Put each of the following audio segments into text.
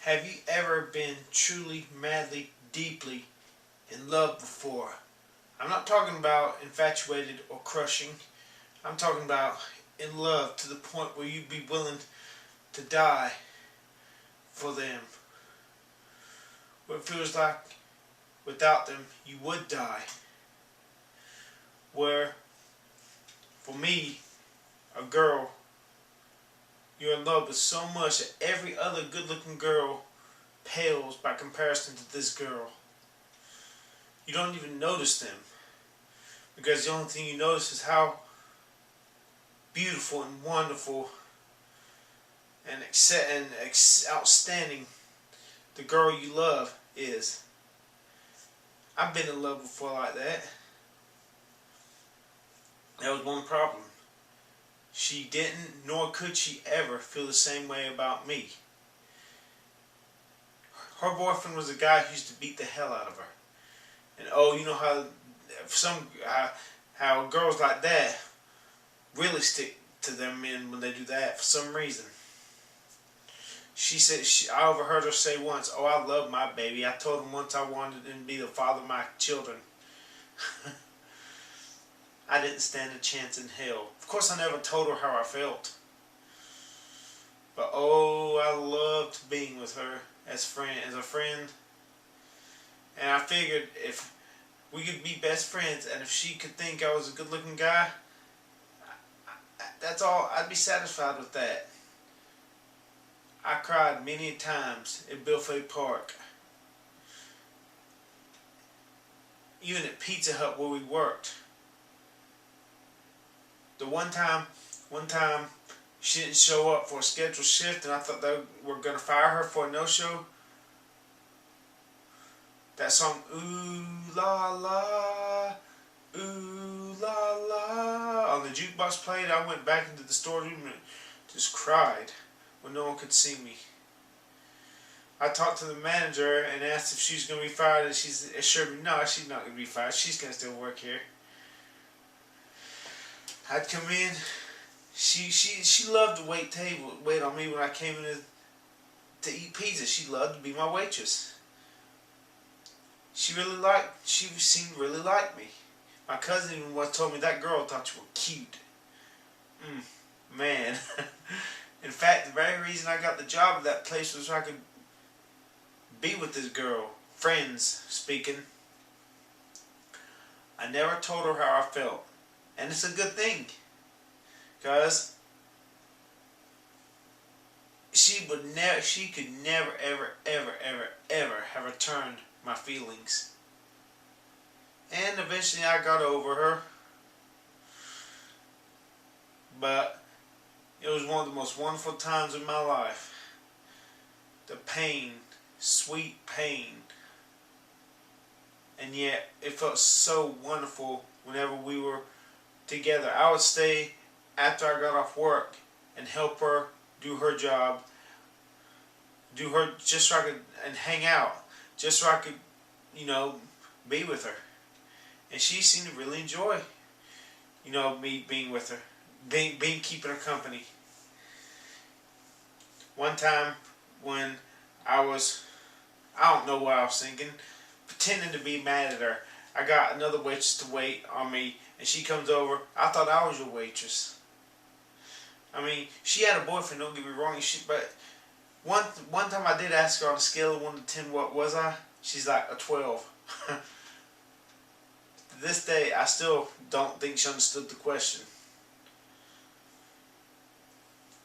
Have you ever been truly, madly, deeply in love before? I'm not talking about infatuated or crushing. I'm talking about in love to the point where you'd be willing to die for them. What it feels like without them, you would die. Where, for me, a girl you're in love with so much that every other good looking girl pales by comparison to this girl. You don't even notice them because the only thing you notice is how beautiful and wonderful and outstanding the girl you love is. I've been in love before like that. That was one problem. She didn't, nor could she ever feel the same way about me. Her boyfriend was a guy who used to beat the hell out of her. And oh, you know how girls like that really stick to their men when they do that for some reason. She said, I overheard her say once, "Oh, I love my baby. I told him once I wanted him to be the father of my children." I didn't stand a chance in hell. Of course, I never told her how I felt. But oh, I loved being with her as a friend. And I figured if we could be best friends, and if she could think I was a good-looking guy, that's all. I'd be satisfied with that. I cried many times in Belfay Park. Even at Pizza Hut where we worked. The one time she didn't show up for a scheduled shift and I thought they were going to fire her for a no-show. That song, ooh la la, ooh la la, on the jukebox played. I went back into the storeroom and just cried when no one could see me. I talked to the manager and asked if she was going to be fired, and she assured me, no, she's not going to be fired. She's going to still work here. I'd come in. She loved to wait on me when I came in to eat pizza. She loved to be my waitress. She seemed really like me. My cousin even once told me that girl thought you were cute. Man. In fact, the very reason I got the job at that place was so I could be with this girl. Friends speaking. I never told her how I felt. And it's a good thing. Because she could never, ever have returned my feelings. And eventually I got over her. But it was one of the most wonderful times in my life. The pain, sweet pain. And yet it felt so wonderful whenever we were together. I would stay after I got off work and help her do her job. Just so I could, and hang out. Just so I could, be with her. And she seemed to really enjoy, me being with her. Keeping her company. One time when I don't know what I was thinking, pretending to be mad at her. I got another waitress to wait on me, and she comes over. I thought I was your waitress. I mean, she had a boyfriend, don't get me wrong, but one time I did ask her on a scale of 1 to 10, what was I? She's like a 12. To this day, I still don't think she understood the question.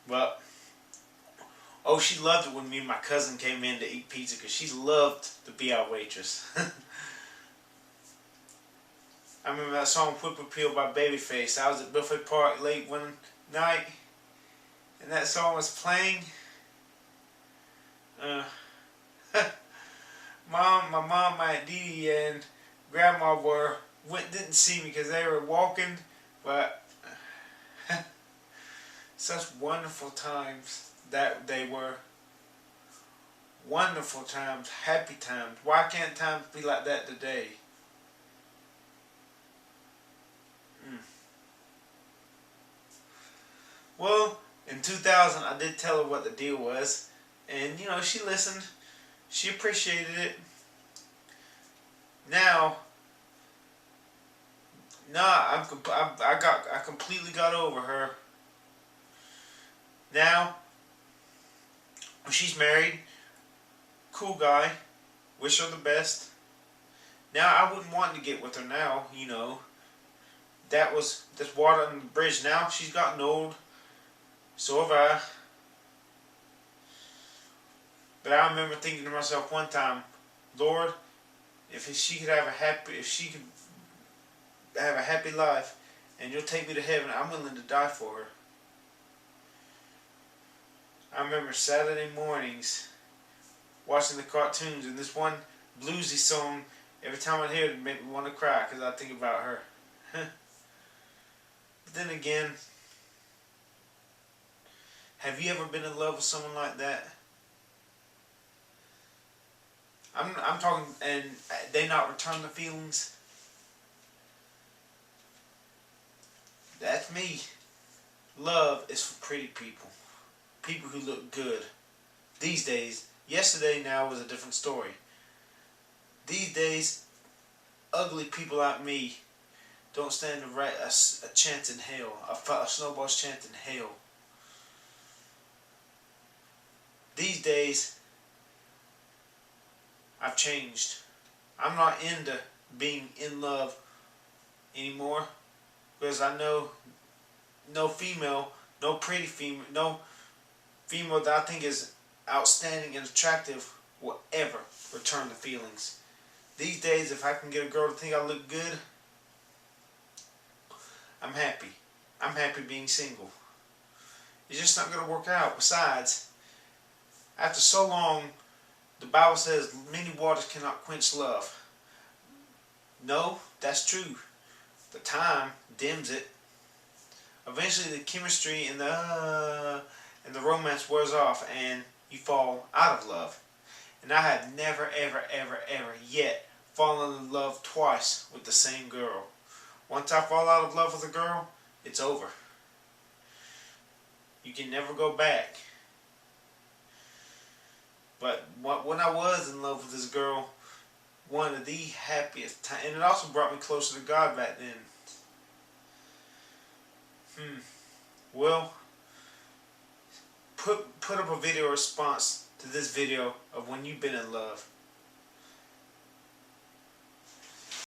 But, oh, she loved it when me and my cousin came in to eat pizza because she loved to be our waitress. I remember that song Whip Appeal by Babyface. I was at Belfay Park late one night and that song was playing. My mom, my Aunt Dee, and Grandma didn't see me because they were walking, but such wonderful times that they were. Wonderful times, happy times. Why can't times be like that today? Well, in 2000, I did tell her what the deal was. And you know, she listened. She appreciated it. Now, nah, I completely got over her. Now, she's married, cool guy, wish her the best. Now, I wouldn't want to get with her now, you know. That's water on the bridge. Now she's gotten old, so have I. But I remember thinking to myself one time, Lord, if she could have a happy life, and you'll take me to heaven, I'm willing to die for her. I remember Saturday mornings watching the cartoons, and this one bluesy song, every time I hear it, made me want to cry because I think about her. But then again, have you ever been in love with someone like that? I'm talking, and they not return the feelings. That's me. Love is for pretty people. People who look good. These days, yesterday now was a different story. These days, ugly people like me don't stand a chance in hell. A snowball's chance in hell. These days, I've changed. I'm not into being in love anymore because I know no female, no pretty female, no female that I think is outstanding and attractive will ever return the feelings. These days, if I can get a girl to think I look good, I'm happy. I'm happy being single. It's just not going to work out. Besides, after so long, the Bible says many waters cannot quench love. No, that's true. The time dims it. Eventually the chemistry and the romance wears off and you fall out of love. And I have never, ever, ever, ever yet fallen in love twice with the same girl. Once I fall out of love with a girl, it's over. You can never go back. But when I was in love with this girl, one of the happiest times, and it also brought me closer to God back then. Well, put up a video response to this video of when you've been in love.